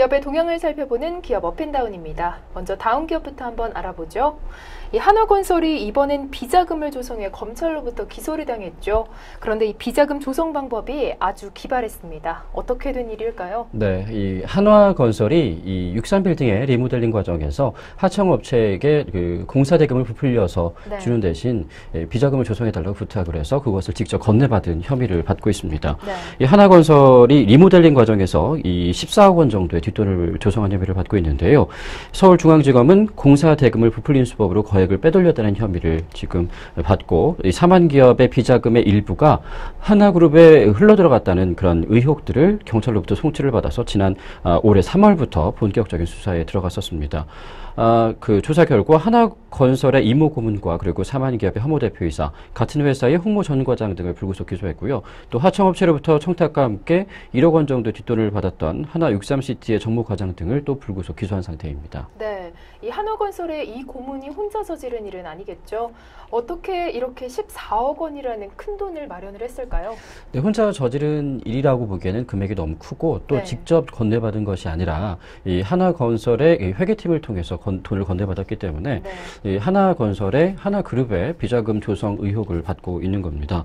기업의 동향을 살펴보는 기업 업앤다운입니다. 먼저 다운 기업부터 한번 알아보죠. 이 한화건설이 이번엔 비자금을 조성해 검찰로부터 기소를 당했죠. 그런데 이 비자금 조성 방법이 아주 기발했습니다. 어떻게 된 일일까요? 네, 이 한화건설이 이 63빌딩의 리모델링 과정에서 하청업체에게 그 공사대금을 부풀려서 주는 대신 비자금을 조성해달라고 부탁을 해서 그것을 직접 건네받은 혐의를 받고 있습니다. 이 한화건설이 리모델링 과정에서 이 14억 원 정도의 뒷돈을 조성한 혐의를 받고 있는데요. 서울중앙지검은 공사대금을 부풀린 수법으로 거액을 빼돌렸다는 혐의를 지금 받고 이 사만기업의 비자금의 일부가 하나그룹에 흘러들어갔다는 그런 의혹들을 경찰로부터 송치를 받아서 지난 올해 3월부터 본격적인 수사에 들어갔었습니다. 그 조사 결과 하나건설의 이모 고문과 그리고 사만기업의 하모 대표이사, 같은 회사의 홍모 전 과장 등을 불구속 기소했고요. 또 하청업체로부터 청탁과 함께 1억 원 정도 뒷돈을 받았던 하나 63시티의 정모 과장 등을 또 불구속 기소한 상태입니다. 네, 이 한화건설의 이 고문이 혼자 저지른 일은 아니겠죠. 어떻게 이렇게 14억 원이라는 큰 돈을 마련을 했을까요? 네, 혼자 저지른 일이라고 보기에는 금액이 너무 크고 또 직접 건네받은 것이 아니라 이 하나건설의 회계팀을 통해서 돈을 건네받았기 때문에 이 하나건설의 하나그룹의 비자금 조성 의혹을 받고 있는 겁니다.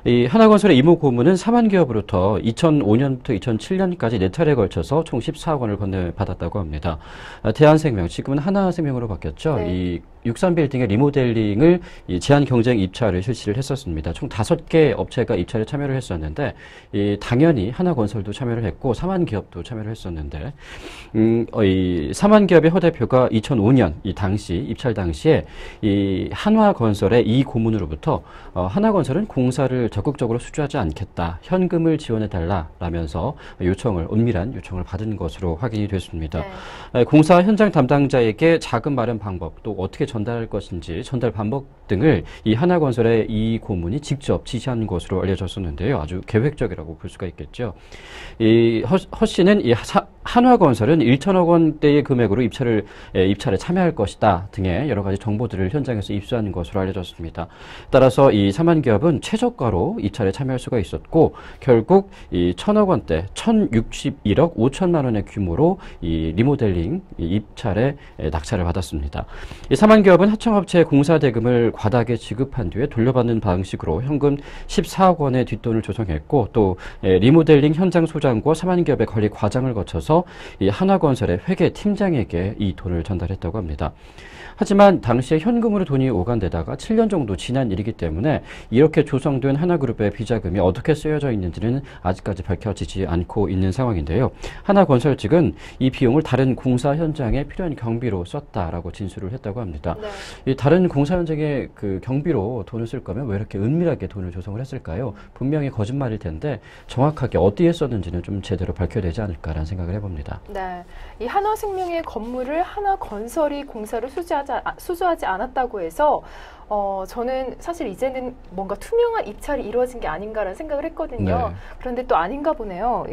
이 하나건설의 이모 고문은 사만기업으로부터 2005년부터 2007년까지 4차례에 걸쳐서 총 14억 원을 건네받았다고 합니다. 대한생명, 지금은 하나생명으로 바뀌었죠. 이 63빌딩의 리모델링을 이 제한 경쟁 입찰을 실시를 했었습니다. 총 5개 업체가 입찰에 참여를 했었는데 당연히 하나건설도 참여를 했고 사만기업도 참여를 했었는데 이 사만기업의 허 대표가 2005년 이 당시 입찰 당시에 이 한화건설의 이 고문으로부터 하나건설은 공사를 적극적으로 수주하지 않겠다, 현금을 지원해달라라면서 은밀한 요청을 받은 것으로 확인이 됐습니다. 공사 현장 담당자에게 자금 마련 방법, 또 어떻게 전달할 것인지 전달 방법 등을 이 하나건설의 이 고문이 직접 지시한 것으로 알려졌었는데요. 아주 계획적이라고 볼 수가 있겠죠. 이 허 씨는 이 한화건설은 1천억 원대의 금액으로 입찰에 참여할 것이다 등의 여러 가지 정보들을 현장에서 입수한 것으로 알려졌습니다. 따라서 이 사만기업은 최저가로 입찰에 참여할 수가 있었고 결국 이 1천억 원대, 1,061억 5천만 원의 규모로 이 리모델링 입찰에 낙찰을 받았습니다. 이 사만기업은 하청업체의 공사대금을 과다하게 지급한 뒤에 돌려받는 방식으로 현금 14억 원의 뒷돈을 조성했고 또 리모델링 현장 소장과 사만기업의 관리 과장을 거쳐서 이 한화건설의 회계팀장에게 이 돈을 전달했다고 합니다. 하지만 당시에 현금으로 돈이 오간데다가 7년 정도 지난 일이기 때문에 이렇게 조성된 하나그룹의 비자금이 어떻게 쓰여져 있는지는 아직까지 밝혀지지 않고 있는 상황인데요. 하나건설 측은 이 비용을 다른 공사 현장에 필요한 경비로 썼다라고 진술을 했다고 합니다. 이 다른 공사 현장에 그 경비로 돈을 쓸 거면 왜 이렇게 은밀하게 돈을 조성을 했을까요? 분명히 거짓말일 텐데 정확하게 어디에 썼는지는 좀 제대로 밝혀야 되지 않을까라는 생각을 해봅니다. 네, 이 한화생명의 건물을 하나건설이 공사를 수주하지 않았다고 해서 저는 사실 이제는 뭔가 투명한 입찰이 이루어진 게 아닌가라는 생각을 했거든요. 그런데 또 아닌가 보네요.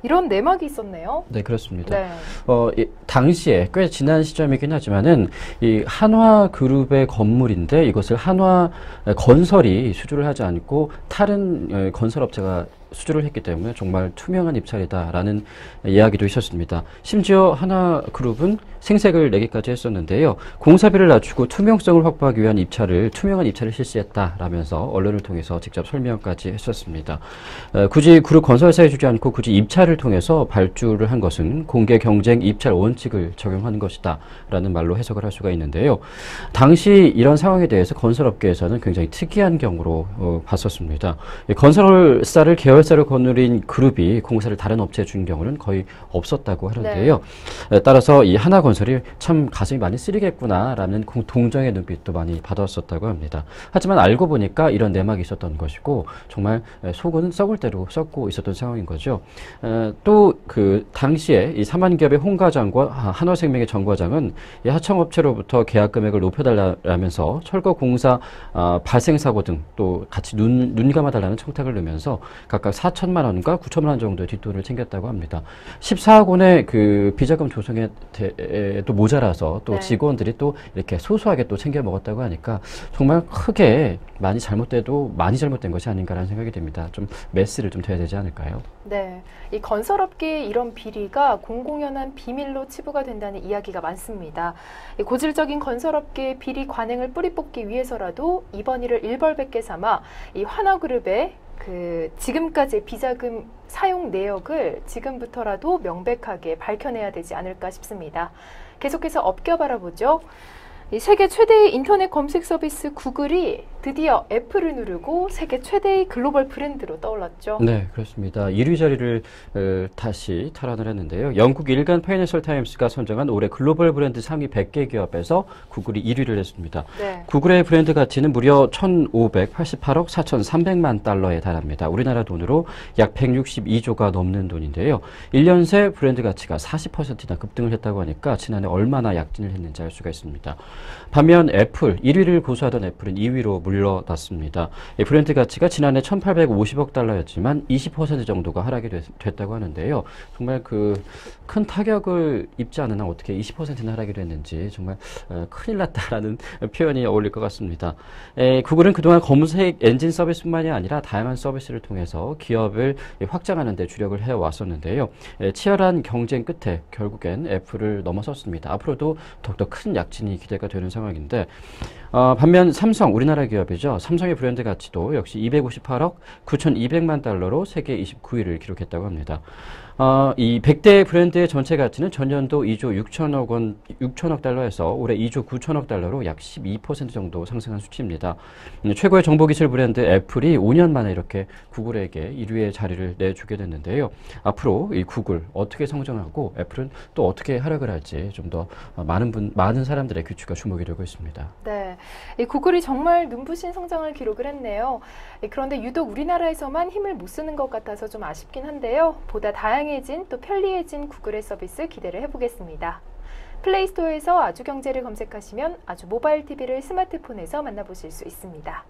이런 내막이 있었네요. 네, 그렇습니다. 당시에 꽤 지난 시점이긴 하지만은 이 한화그룹의 건물인데 이것을 한화건설이 수주를 하지 않고 다른 건설업체가 수주를 했기 때문에 정말 투명한 입찰이다라는 이야기도 있었습니다. 심지어 하나그룹은 생색을 내기까지 했었는데요. 공사비를 낮추고 투명성을 확보하기 위한 투명한 입찰을 실시했다라면서 언론을 통해서 직접 설명까지 했었습니다. 굳이 그룹 건설사에 주지 않고 굳이 입찰을 통해서 발주를 한 것은 공개 경쟁 입찰 원칙을 적용하는 것이다라는 말로 해석을 할 수가 있는데요. 당시 이런 상황에 대해서 건설업계에서는 굉장히 특이한 경우로 봤었습니다. 건설사를 계열사로 거느린 그룹이 공사를 다른 업체에 준 경우는 거의 없었다고 하는데요. 따라서 이 하나건설이 참 가슴이 많이 쓰리겠구나라는 동정의 눈빛도 많이 받았었다고 합니다. 하지만 알고 보니까 이런 내막이 있었던 것이고 정말 속은 썩을 대로 썩고 있었던 상황인 거죠. 또 그 당시에 이 사만기업의 홍 과장과 한화생명의 정 과장은 이 하청업체로부터 계약 금액을 높여달라면서 철거 공사 발생 사고 등 또 같이 눈 감아달라는 청탁을 넣으면서 각각 각각 4천만 원과 9천만 원 정도의 뒷돈을 챙겼다고 합니다. 14억 원의 그 비자금 조성에도 모자라서 또 네. 직원들이 또 이렇게 소소하게 또 챙겨 먹었다고 하니까 정말 크게 많이 잘못된 것이 아닌가라는 생각이 듭니다. 좀 메스를 좀 둬야 되지 않을까요? 네, 이 건설업계의 이런 비리가 공공연한 비밀로 치부가 된다는 이야기가 많습니다. 이 고질적인 건설업계의 비리 관행을 뿌리 뽑기 위해서라도 이번 일을 일벌백계 삼아 이 하나그룹의 그 지금까지의 비자금 사용 내역을 지금부터라도 명백하게 밝혀내야 되지 않을까 싶습니다. 계속해서 업계 바라보죠. 이 세계 최대의 인터넷 검색 서비스 구글이 드디어 애플을 누르고 세계 최대의 글로벌 브랜드로 떠올랐죠. 네, 그렇습니다. 1위 자리를 다시 탈환을 했는데요. 영국 일간 파이낸셜 타임스가 선정한 올해 글로벌 브랜드 상위 100개 기업에서 구글이 1위를 했습니다. 네. 구글의 브랜드 가치는 무려 1,588억 4,300만 달러에 달합니다. 우리나라 돈으로 약 162조가 넘는 돈인데요. 1년 새 브랜드 가치가 40%나 급등을 했다고 하니까 지난해 얼마나 약진을 했는지 알 수가 있습니다. 반면 애플, 1위를 고수하던 애플은 2위로 물러났습니다. 브랜드 가치가 지난해 1,850억 달러였지만 20% 정도가 하락이 됐다고 하는데요. 정말 그 큰 타격을 입지 않은 한 어떻게 20%나 하락이 됐는지 정말 큰일 났다라는 표현이 어울릴 것 같습니다. 구글은 그동안 검색 엔진 서비스뿐만이 아니라 다양한 서비스를 통해서 기업을 확장하는 데 주력을 해왔었는데요. 치열한 경쟁 끝에 결국엔 애플을 넘어섰습니다. 앞으로도 더욱더 큰 약진이 기대가 되는 상황인데 반면 삼성, 우리나라 기업이죠. 삼성의 브랜드 가치도 역시 258억 9,200만 달러로 세계 29위를 기록했다고 합니다. 이 100대 브랜드의 전체 가치는 전년도 2조 6천억 달러에서 올해 2조 9천억 달러로 약 12% 정도 상승한 수치입니다. 최고의 정보기술 브랜드 애플이 5년 만에 이렇게 구글에게 1위의 자리를 내주게 됐는데요. 앞으로 이 구글 어떻게 성장하고 애플은 또 어떻게 하락을 할지 좀 더 많은 사람들의 귀추가 주목이 되고 있습니다. 네, 이 구글이 정말 눈부신 성장을 기록을 했네요. 그런데 유독 우리나라에서만 힘을 못 쓰는 것 같아서 좀 아쉽긴 한데요. 보다 다양해진 또 편리해진 구글의 서비스 기대를 해보겠습니다. 플레이스토어에서 아주경제를 검색하시면 아주 모바일 TV를 스마트폰에서 만나보실 수 있습니다.